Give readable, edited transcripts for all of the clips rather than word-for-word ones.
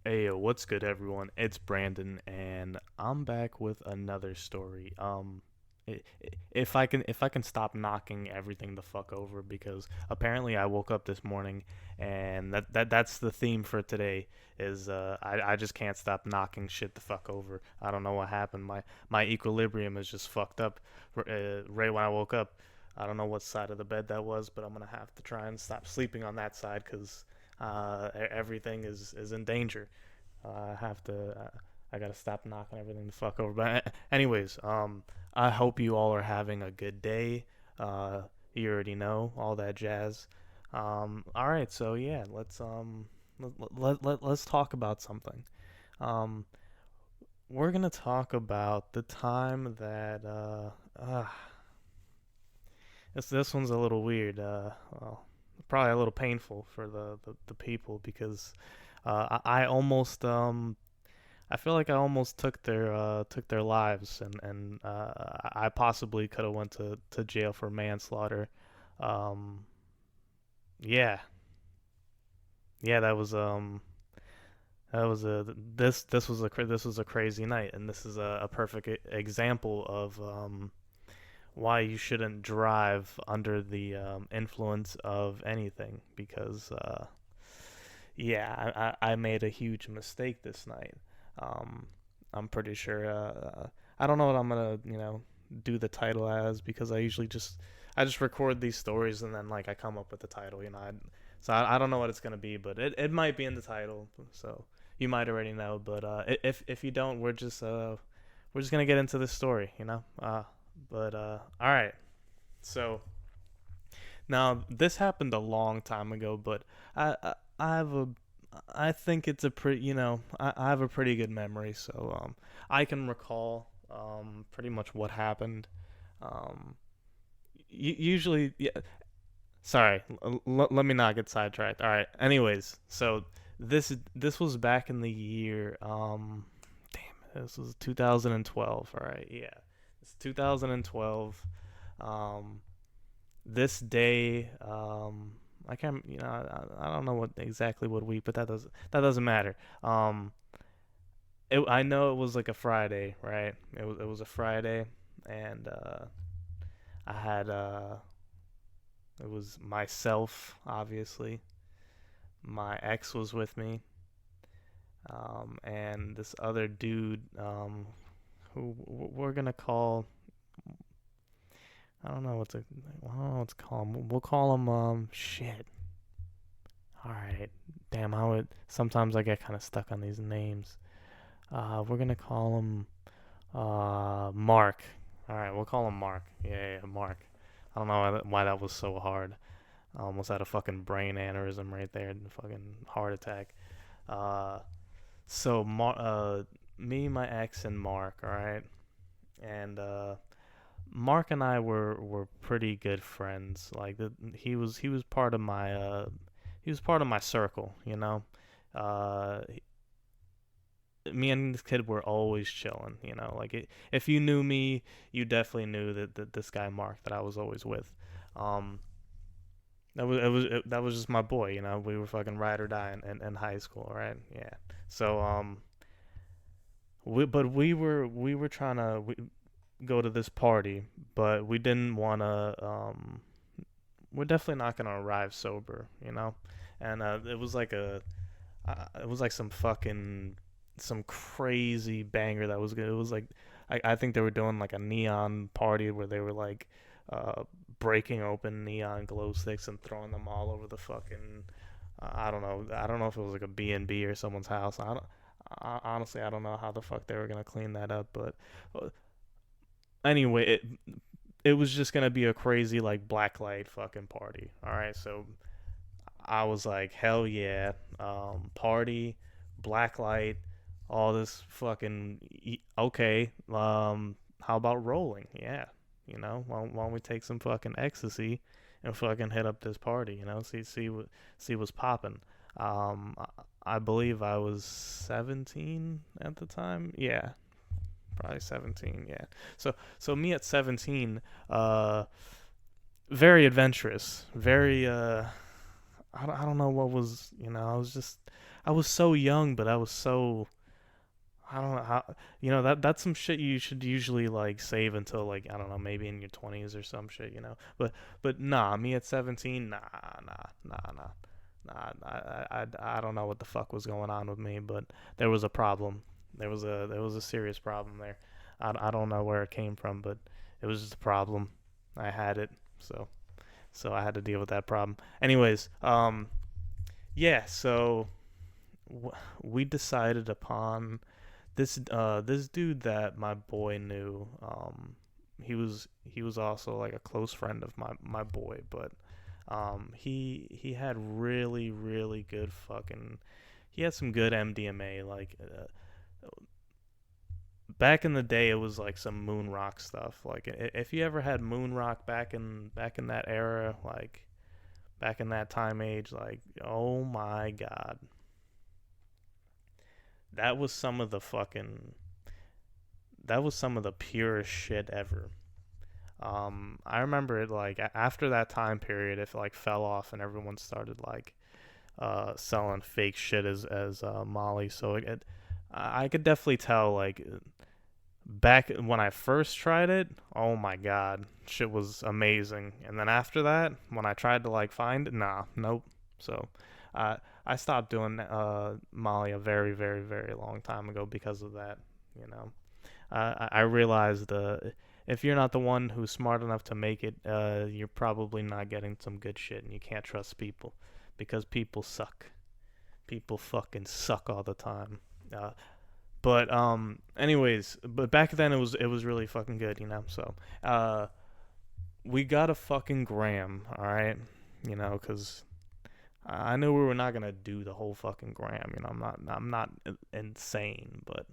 Hey, what's good, everyone? It's Brandon, and I'm back with another story. If I can stop knocking everything the fuck over, because apparently I woke up this morning, and that's the theme for today. Is I just can't stop knocking shit the fuck over. I don't know what happened. My equilibrium is just fucked up. Right when I woke up, I don't know what side of the bed that was, but I'm gonna have to try and stop sleeping on that side because everything is in danger. I have to. I gotta stop knocking everything the fuck over. But anyways, I hope you all are having a good day. You already know all that jazz. All right, so yeah, let's talk about something. Um, we're gonna talk about the time that this one's a little weird. Well, probably a little painful for the people because I almost I feel like I almost took their lives, and I possibly could have went to jail for manslaughter. Um, yeah, yeah, that was a this was a crazy night, and this is a perfect example of why you shouldn't drive under the influence of anything because yeah, I made a huge mistake this night. Um, I'm pretty sure. I don't know what I'm gonna, do the title as because I just record these stories and then like I come up with the title. I don't know what it's gonna be, but it might be in the title, so you might already know. But if you don't, we're just gonna get into this story, you know. All right. So now this happened a long time ago, but I have a I think it's a pretty, I have a pretty good memory, so I can recall pretty much what happened. Um, usually, yeah. Sorry, let me not get sidetracked. All right. Anyways, so this was back in the year. Damn, this was 2012. All right, yeah, it's 2012. Um, this day, I can't, I don't know what exactly what week, but that doesn't matter. Um, I know it was like a Friday, right? It was a Friday, and I had it was myself, obviously. My ex was with me, and this other dude, who we're gonna call. I don't know what to call him. We'll call him shit. All right. Damn, how it. Sometimes I get kind of stuck on these names. We're gonna call him Mark. All right, we'll call him Mark. Yeah, Mark. I don't know why that was so hard. I almost had a fucking brain aneurysm right there, and a fucking heart attack. Uh, me, my ex, and Mark. All right, and Mark and I were pretty good friends. Like he was part of my he was part of my circle. Uh, Me and this kid were always chilling. If you knew me, you definitely knew that this guy Mark that I was always with. Um, that was just my boy. We were fucking ride or die in high school, right? Yeah. So we were trying to go to this party, but we didn't want to. We're definitely not gonna arrive sober, And it was like some crazy banger that was good. It was like I think they were doing like a neon party where they were like uh, breaking open neon glow sticks and throwing them all over the fucking. I don't know. I don't know if it was like a B&B or someone's house. Honestly, I don't know how the fuck they were gonna clean that up. But anyway, it was just gonna be a crazy like blacklight fucking party. All right, so I was like, hell yeah, party, blacklight, all this fucking okay. How about rolling? Yeah, why don't we take some fucking ecstasy and fucking hit up this party? See what's popping. I believe I was 17 at the time. Yeah, probably 17. Yeah. So me at 17, very adventurous, very I don't know what was, I was just I was so young, but I was so I don't know how that's some shit you should usually like save until like I don't know maybe in your 20s or some shit, but nah, me at 17, I don't know what the fuck was going on with me, but there was a problem. There was a serious problem there. I don't know where it came from, but it was just a problem. I had it, so I had to deal with that problem. Anyways, yeah, so we decided upon this dude that my boy knew. He was also like a close friend of my boy, but he had really really good fucking he had some good MDMA. Like back in the day, it was like some moon rock stuff. Like if you ever had moon rock back in that era, like back in that time age, like oh my god, that was some of the fucking that was some of the purest shit ever. I remember it like after that time period, it like fell off and everyone started like selling fake shit as Molly. So I could definitely tell like back when I first tried it, oh my god, shit was amazing. And then after that, when I tried to like find it, nah, nope. So uh, I stopped doing Molly a very very very long time ago because of that. You know. I realized if you're not the one who's smart enough to make it, you're probably not getting some good shit, and you can't trust people because people suck. People fucking suck all the time. Anyways, but back then it was really fucking good. So, we got a fucking gram, all right, because I knew we were not gonna do the whole fucking gram. I'm not insane, but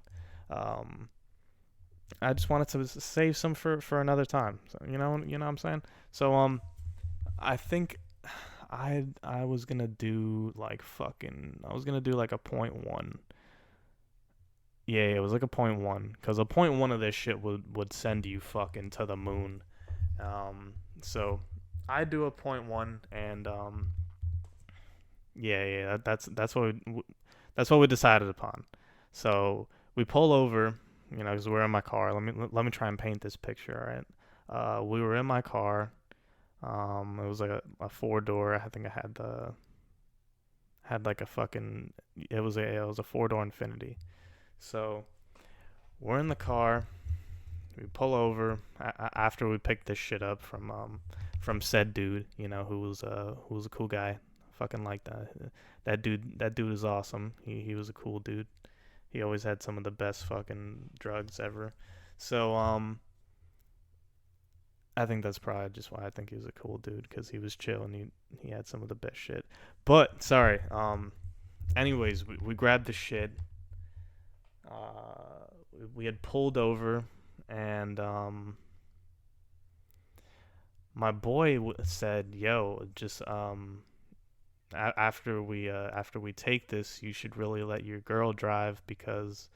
um I just wanted to save some for another time. So, what I'm saying. So I think I was gonna do like fucking I was gonna do like a point one. Yeah, it was like a point one because a point one of this shit would send you fucking to the moon. So I do a point one and yeah, that's what we decided upon. So we pull over, because we're in my car. Let me try and paint this picture. All right. We were in my car. It was like a four door. I think I had like a fucking. It was a four door Infinity. So we're in the car. We pull over after we picked this shit up from said dude. Who was a cool guy. Fucking like that dude. That dude is awesome. He was a cool dude. He always had some of the best fucking drugs ever. So I think that's probably just why I think he was a cool dude because he was chill and he had some of the best shit. But sorry. Anyways, we grabbed the shit. We had pulled over and my boy said, "Yo, just after we take this, you should really let your girl drive because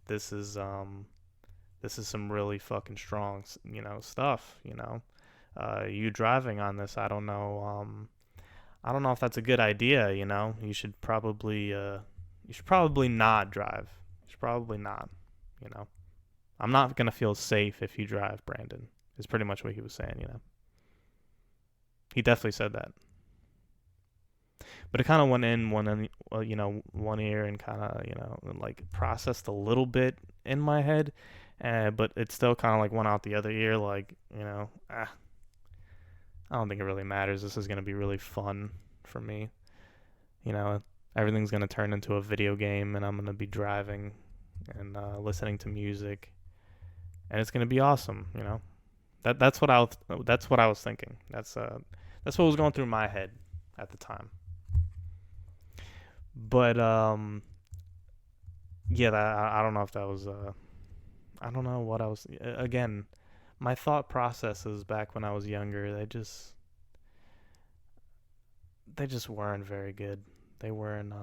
this is some really fucking strong, stuff. You driving on this, I don't know. I don't know if that's a good idea. You should probably not drive. You should probably not. You know, I'm not gonna feel safe if you drive, Brandon. Is pretty much what he was saying. He definitely said that. But it kind of went in one ear and kind of like processed a little bit in my head, but it still kind of like went out the other ear. Like I don't think it really matters. This is gonna be really fun for me. You know, Everything's gonna turn into a video game, and I'm gonna be driving and listening to music, and it's gonna be awesome. That's what I was thinking. That's what was going through my head at the time. But yeah, I don't know if that was I don't know what I was again. My thought processes back when I was younger, they just weren't very good. They weren't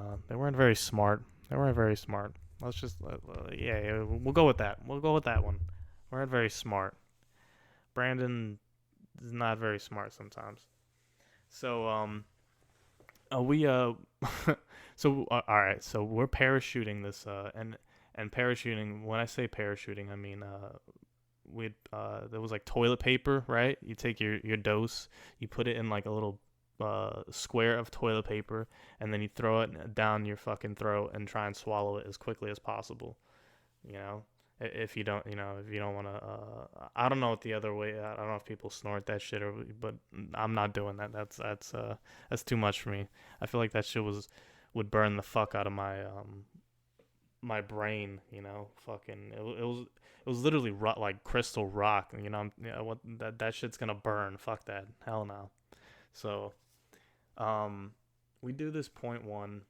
very smart. They weren't very smart. Let's just yeah, we'll go with that. We'll go with that one. Weren't very smart. Brandon is not very smart sometimes. So we So all right, so we're parachuting this, and parachuting. When I say parachuting, I mean we there was like toilet paper, right? You take your dose, you put it in like a little square of toilet paper, and then you throw it down your fucking throat and try and swallow it as quickly as possible. You know, if you don't, if you don't want to, I don't know what the other way. I don't know if people snort that shit or, but I'm not doing that. That's too much for me. I feel like that shit would burn the fuck out of my brain. Fucking it was literally like crystal rock. What that shit's gonna burn. Fuck that. Hell no. So um, we do this point one.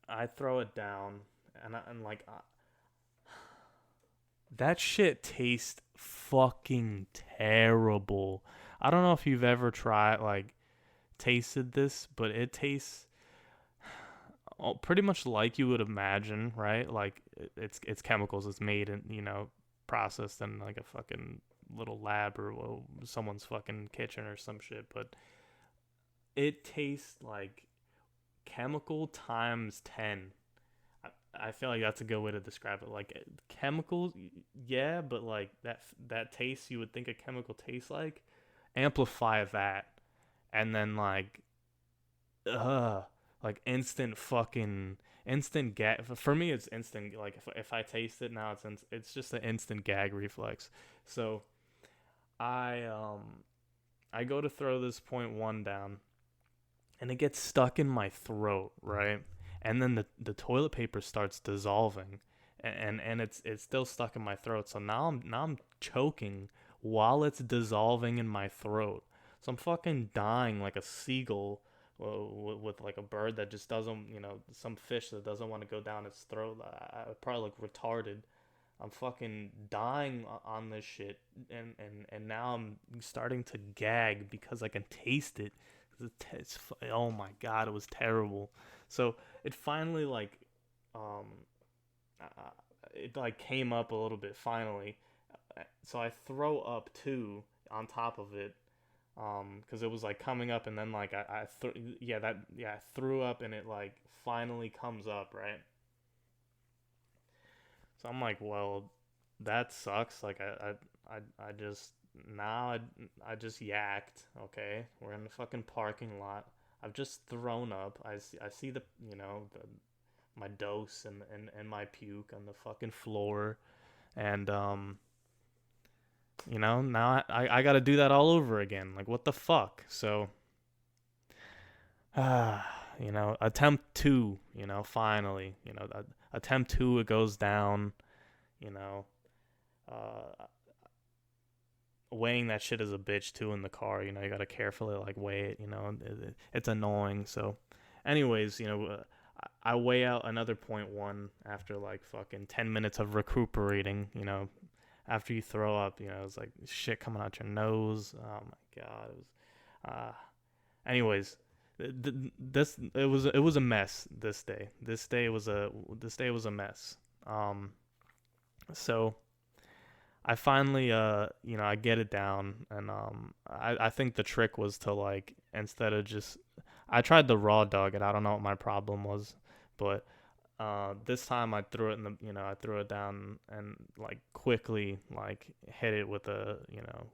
I throw it down, and like that shit tastes fucking terrible. I don't know if you've ever tried like tasted this, but it tastes pretty much like you would imagine, right? Like it's chemicals. It's made and processed in like a fucking little lab or someone's fucking kitchen or some shit. But it tastes like chemical times 10. I feel like that's a good way to describe it. Like chemicals, yeah, but like that taste you would think a chemical tastes amplify that, and then uh, like instant gag. For me, it's instant. Like if I taste it now, it's just an instant gag reflex. So I I go to throw this point one down, and it gets stuck in my throat, right? And then the toilet paper starts dissolving, and it's still stuck in my throat. So now I'm choking while it's dissolving in my throat. So I'm fucking dying like a seagull with like a bird that just doesn't, some fish that doesn't want to go down its throat. I probably look retarded. I'm fucking dying on this shit, and now I'm starting to gag because I can taste it. Oh my god, it was terrible. So it finally um, uh, it like came up a little bit finally. So I throw up too on top of it, because it was like coming up, and then like I threw up, and it like finally comes up, right? So I'm like, well, that sucks. Like I just now I just yacked. Okay, we're in the fucking parking lot. I've just thrown up. I see the my dose and my puke on the fucking floor, and now I got to do that all over again. Like what the fuck? So attempt two. Finally, attempt two, it goes down. You know, uh, weighing that shit is a bitch too in the car. You gotta carefully like weigh it. It's annoying. So, anyways, I weigh out another point one after like fucking 10 minutes of recuperating. After you throw up, it's like shit coming out your nose. Oh my god, it was. Anyways, this it was a mess. This day was a mess. Um, so I finally I get it down, and I think the trick was to like, instead of just, I tried the raw dog it. I don't know what my problem was, but this time I threw it in the I threw it down and like quickly like hit it with a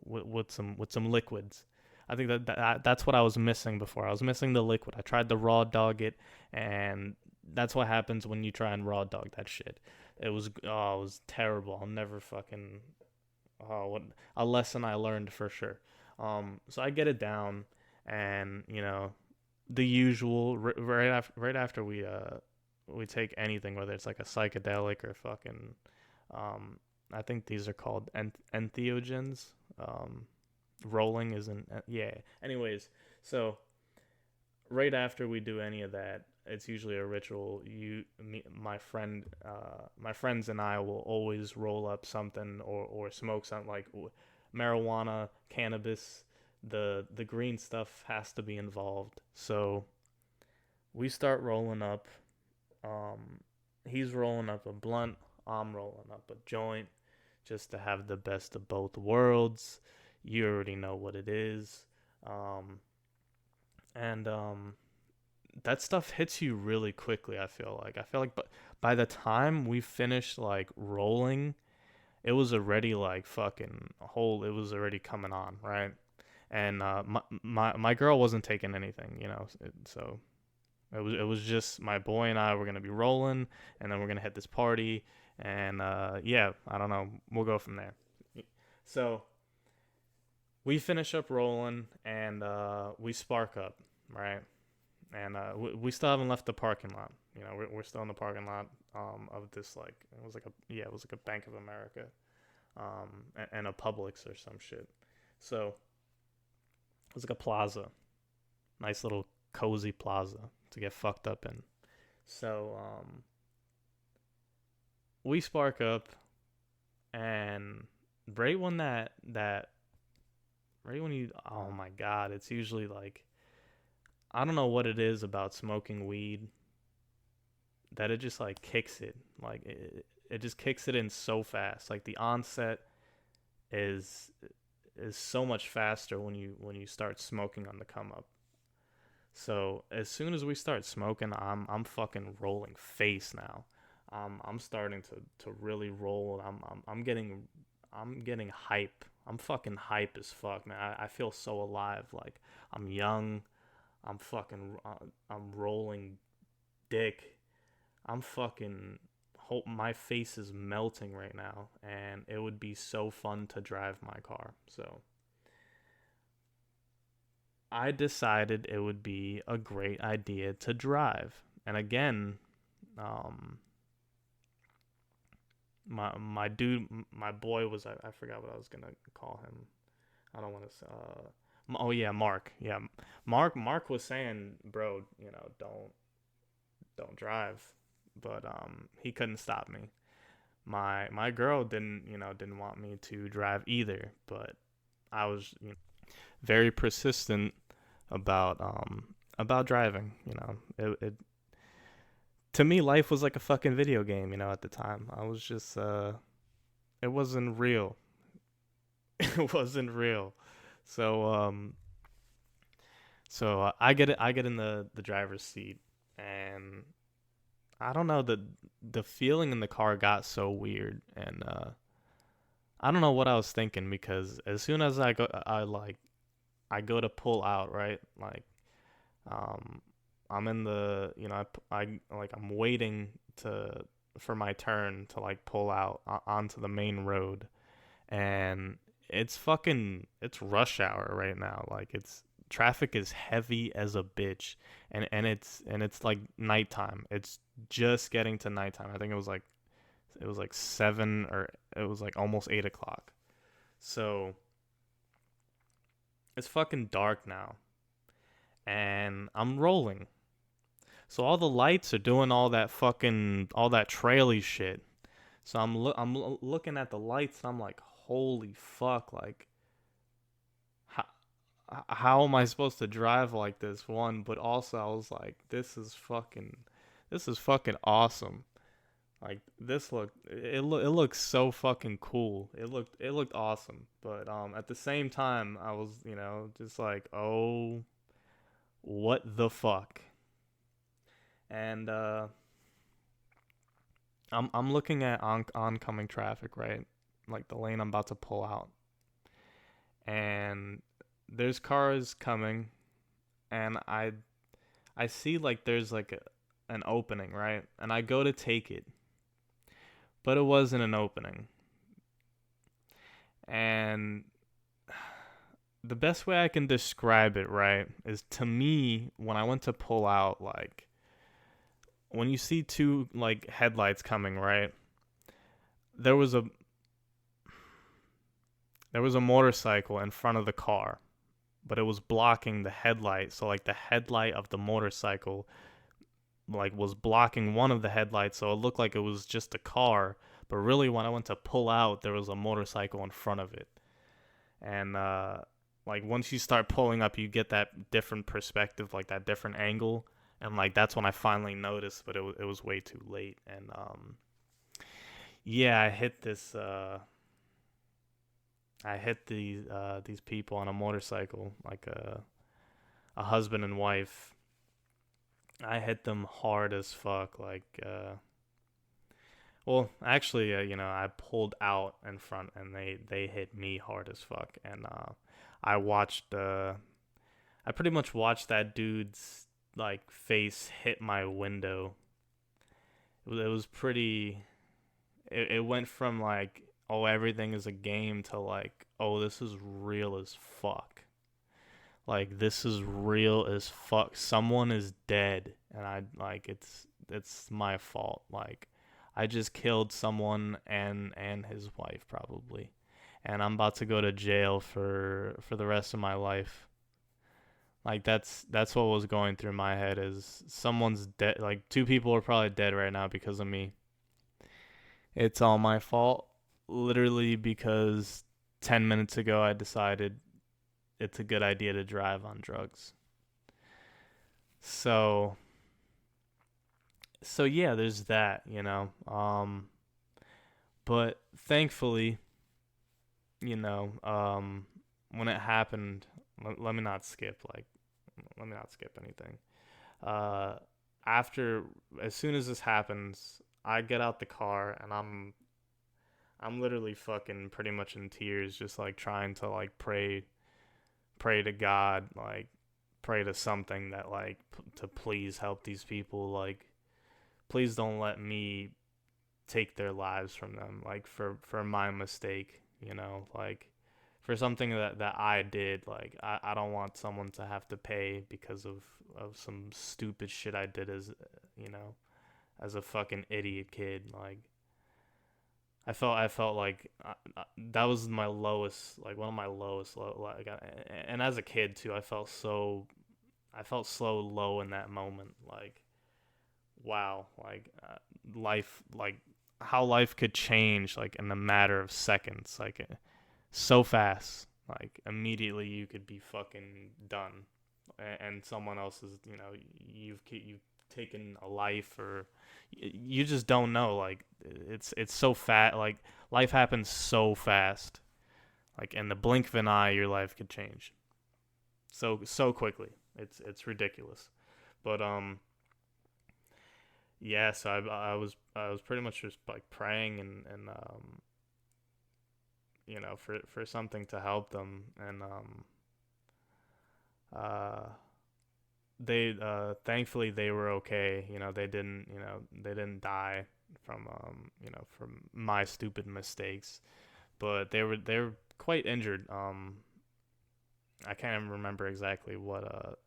with some liquids. I think that's what I was missing before. I was missing the liquid. I tried the raw dog it, and that's what happens when you try and raw dog that shit. It was terrible. I'll never fucking what a lesson I learned for sure. So I get it down, and the usual right after we take anything, whether it's like a psychedelic or fucking I think these are called entheogens. Rolling isn't, yeah. Anyways, so right after we do any of that, it's usually a ritual. My friends and I will always roll up something or smoke something like marijuana, cannabis. The green stuff has to be involved. So we start rolling up. Um, he's rolling up a blunt. I'm rolling up a joint, just to have the best of both worlds. You already know what it is. And that stuff hits you really quickly. I feel like, but by the time we finished like rolling, it was already like fucking whole. It was already coming on, right? And my girl wasn't taking anything, so it was just my boy and I were gonna be rolling, and then we're gonna hit this party, and yeah, I don't know, we'll go from there. So we finish up rolling, and we spark up, right? And we still haven't left the parking lot. We're still in the parking lot of this, like, it was like a Bank of America, and a Publix or some shit. So it was like a plaza, nice little cozy plaza to get fucked up in. So we spark up, and right when that right when you oh my god, it's usually like, I don't know what it is about smoking weed that it just like kicks it. Like it just kicks it in so fast. Like the onset is is so much faster when you start smoking on the come up. So as soon as we start smoking, I'm fucking rolling face now. I'm starting to really roll. I'm getting hype. I'm fucking hype as fuck, man. I feel so alive. Like I'm young. I'm rolling dick. I'm fucking hope my face is melting right now, and it would be so fun to drive my car. So I decided it would be a great idea to drive. And again, um, my dude, my boy was, I forgot what I was gonna call him. I don't want to. Oh yeah, Mark. Yeah, Mark was saying, bro, don't drive, but he couldn't stop me. My girl didn't want me to drive either, but I was very persistent about driving. It to me, life was like a fucking video game. At the time, I was just it wasn't real. It wasn't real. So I get in the driver's seat, and I don't know, the feeling in the car got so weird, and I don't know what I was thinking, because as soon as I go to pull out, right? Like, um, I'm in the, I'm waiting to for my turn to like pull out onto the main road, and it's rush hour right now. Like, it's traffic is heavy as a bitch, and it's like nighttime. It's just getting to nighttime. I think it was like 7, or it was like almost 8 o'clock. So it's fucking dark now, and I'm rolling. So all the lights are doing all that traily shit. So I'm looking at the lights, and I'm like, holy fuck, like how how am I supposed to drive like this? One, but also I was like, this is fucking awesome. Like, it looks so fucking cool. It looked awesome. But at the same time, I was, just like, oh, what the fuck? And I'm looking at oncoming traffic, right? Like the lane I'm about to pull out. And there's cars coming, and I see like there's like an opening, right? And I go to take it, but it wasn't an opening. And the best way I can describe it, right, is, to me, when I went to pull out, like, when you see two like headlights coming, right? There was a there was a motorcycle in front of the car, but it was blocking the headlight. So like the headlight of the motorcycle like was blocking one of the headlights, so it looked like it was just a car, but really when I went to pull out, there was a motorcycle in front of it. And like once you start pulling up, you get that different perspective, like that different angle, and like that's when I finally noticed, but it was way too late. And yeah, I hit these people on a motorcycle, like a husband and wife, I hit them hard as fuck. Well, actually, I pulled out in front, and they hit me hard as fuck. And I watched. I pretty much watched that dude's like face hit my window. It was pretty. It went from like, oh, everything is a game, to like, oh, this is real as fuck. Like, this is real as fuck. Someone is dead, and I like, it's my fault. Like, I just killed someone and his wife probably, and I'm about to go to jail for the rest of my life. Like, that's what was going through my head, is someone's dead. Like, two people are probably dead right now because of me. It's all my fault, literally, because 10 minutes ago I decided it's a good idea to drive on drugs. So so yeah, there's that. But thankfully, you know, when it happened, let me not skip anything. Uh, After, as soon as this happens, I get out the car, and I'm literally fucking pretty much in tears, just like trying to like pray to God, like pray to something that like to please help these people, like please don't let me take their lives from them, like for my mistake, like for something that I did. Like, I don't want someone to have to pay because of some stupid shit I did you know as a fucking idiot kid. Like, I felt like that was my lowest, like one of my lowest like, and as a kid too, I felt so low in that moment. Like, wow, like life, like how life could change like in a matter of seconds, like so fast. Like, immediately you could be fucking done, and someone else is, you've taken a life, or you just don't know. Like, it's so fat. Like, life happens so fast. Like, in the blink of an eye, your life could change so quickly. It's ridiculous. But yeah, so I was pretty much just like praying, and for something to help them. And uh they thankfully they were okay. They didn't die from my stupid mistakes, but they were quite injured. I can't even remember exactly what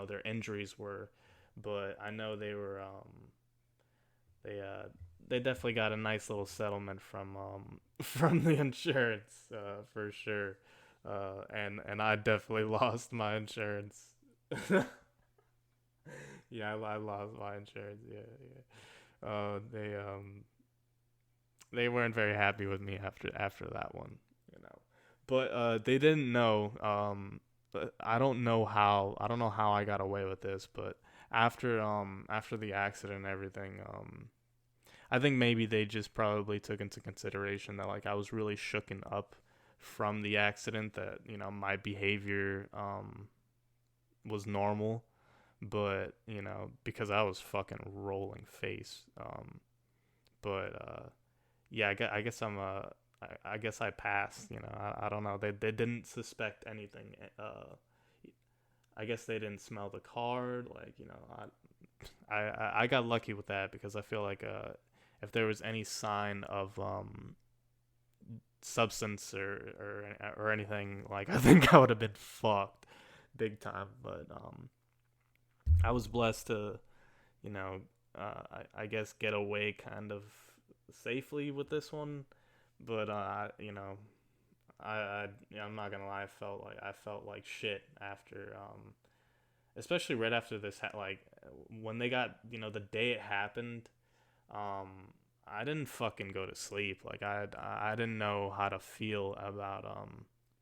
their injuries were, but I know they they definitely got a nice little settlement from from the insurance, for sure. And I definitely lost my insurance. Yeah, I lost my insurance. Yeah, yeah. They weren't very happy with me after that one, you know. But they didn't know. But I don't know how I got away with this, but after the accident and everything, I think maybe they just probably took into consideration that like I was really shooken up from the accident, that my behavior was normal, but because I was fucking rolling face. But yeah, I guess I guess I passed. I don't know. They didn't suspect anything. I guess they didn't smell the car. Like, I got lucky with that, because I feel like if there was any sign of substance or anything, like, I think I would have been fucked big time. But I was blessed to, you know I guess get away kind of safely with this one. But I'm not gonna lie, I felt like shit after, especially right after this, like when they got, the day it happened. I didn't fucking go to sleep. Like, I didn't know how to feel about,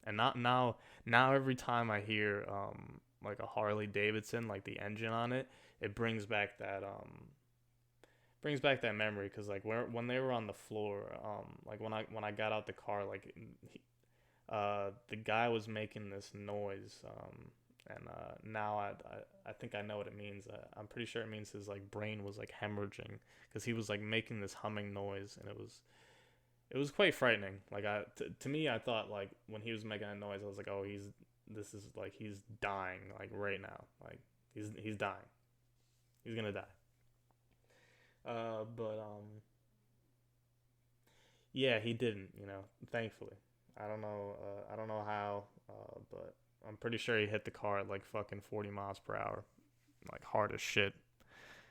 and not now every time I hear like a Harley Davidson, like the engine on it, it brings back that memory, because like when they were on the floor, like when I got out the car, like the guy was making this noise, And now I think I know what it means. I'm pretty sure it means his like brain was like hemorrhaging because he was like making this humming noise, and it was quite frightening. Like to me, I thought like when he was making that noise, I was like, oh, this is like he's dying like right now. Like he's dying. He's gonna die. But yeah, he didn't. Thankfully. I don't know how. But I'm pretty sure he hit the car at like fucking 40 miles per hour, like hard as shit.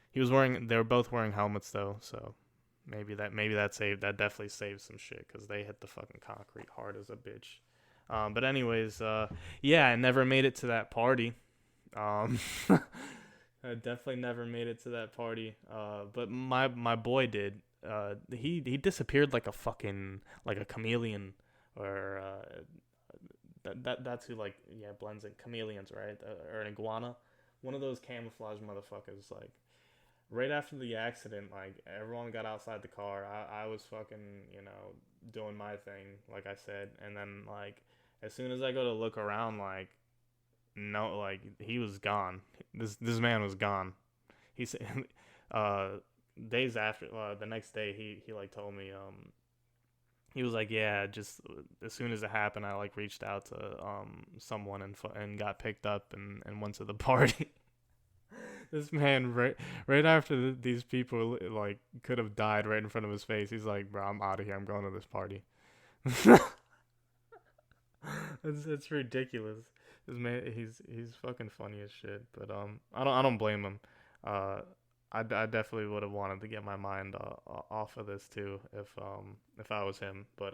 He was wearing. They were both wearing helmets though, so that definitely saved some shit because they hit the fucking concrete hard as a bitch. But anyways, yeah, I never made it to that party. Um, I definitely never made it to that party. But my boy did. He disappeared like a fucking like a chameleon, or that's who like yeah blends in chameleons, right? Or an iguana, one of those camouflage motherfuckers. Like right after the accident, like everyone got outside the car. I was fucking doing my thing, like I said, and then like as soon as I go to look around, like no, like he was gone. This man was gone. He said, uh, days after, the next day, he like told me, he was like, yeah, just as soon as it happened, I like reached out to someone and got picked up and went to the party. This man right after these people like could have died right in front of his face. He's like, bro, I'm out of here. I'm going to this party. It's ridiculous. This man, he's fucking funny as shit. But I don't blame him. Uh, I definitely would have wanted to get my mind off of this too if I was him. But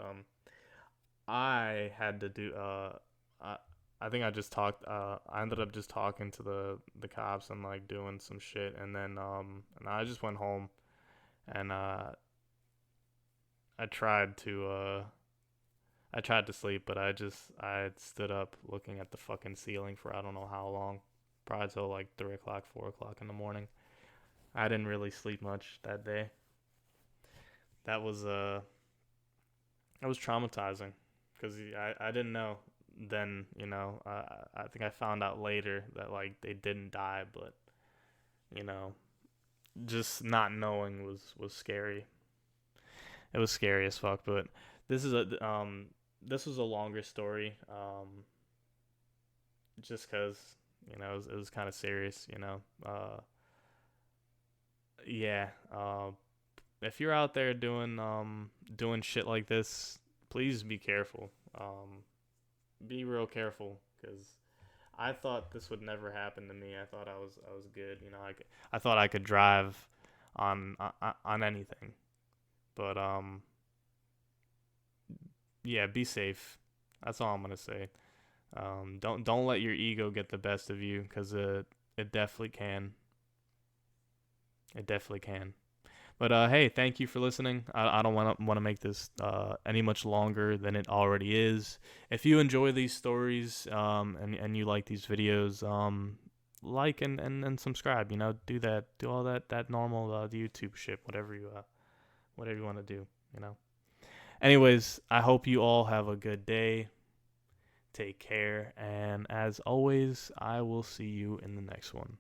I had to do I I think I just talked I ended up just talking to the cops and like doing some shit, and then and I just went home, and I tried to I tried to sleep, but I stood up looking at the fucking ceiling for I don't know how long, probably till like 3 o'clock, 4 o'clock in the morning. I didn't really sleep much that day. That was that was traumatizing because I didn't know then. I think I found out later that like they didn't die, but you know just not knowing was scary. It was scary as fuck. But this is a this was a longer story. Just because it was kind of serious. Yeah. If you're out there doing shit like this, please be careful. Be real careful, because I thought this would never happen to me. I thought I was good. I thought I could drive on anything. But yeah, be safe. That's all I'm gonna say. Don't let your ego get the best of you, because it definitely can. It definitely can. But hey, thank you for listening. I don't want to make this any much longer than it already is. If you enjoy these stories and you like these videos, like and subscribe. Do that. Do all that normal YouTube shit. Whatever you want to do. Anyways, I hope you all have a good day. Take care, and as always, I will see you in the next one.